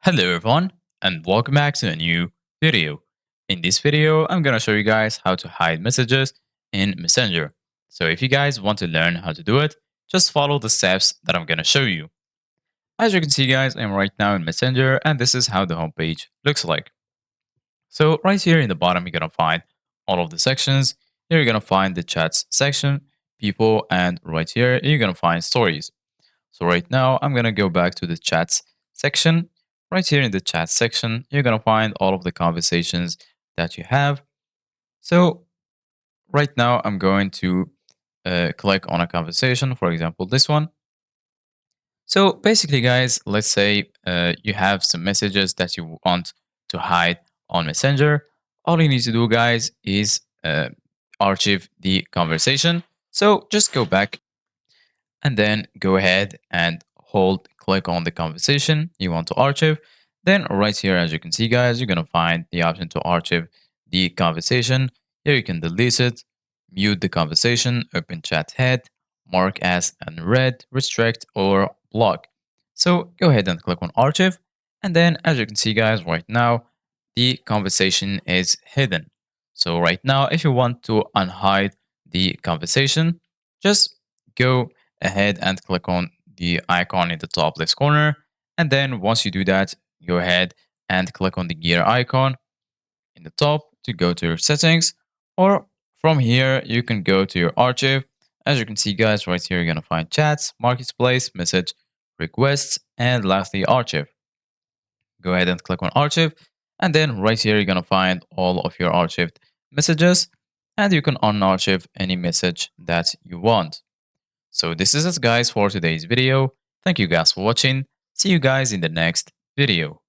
Hello everyone and welcome back to a new video. In this video, I'm going to show you guys how to hide messages in Messenger. So if you guys want to learn how to do it, just follow the steps that I'm going to show you. As you can see guys, I'm right now in Messenger and this is how the homepage looks like. So right here in the bottom, you're going to find all of the sections. Here you're going to find the chats section, people, and right here, you're going to find stories. So right now, I'm going to go back to the chats section. Right here in the chat section, you're going to find all of the conversations that you have. So right now, I'm going to click on a conversation, for example, this one. So basically, guys, let's say you have some messages that you want to hide on Messenger. All you need to do, guys, is archive the conversation. So just go back and then go ahead and click on the conversation you want to archive. Then right here, as you can see, guys, you're going to find the option to archive the conversation. Here you can delete it, mute the conversation, open chat head, mark as unread, restrict, or block. So go ahead and click on archive. And then as you can see, guys, right now, the conversation is hidden. So right now, if you want to unhide the conversation, just go ahead and click on the icon in the top left corner. And then once you do that, go ahead and click on the gear icon in the top to go to your settings. Or from here, you can go to your archive. As you can see, guys, right here, you're going to find chats, marketplace, message, requests, and lastly, archive. Go ahead and click on archive. And then right here, you're going to find all of your archived messages. And you can unarchive any message that you want. So this is it guys for today's video. Thank you guys for watching. See you guys in the next video.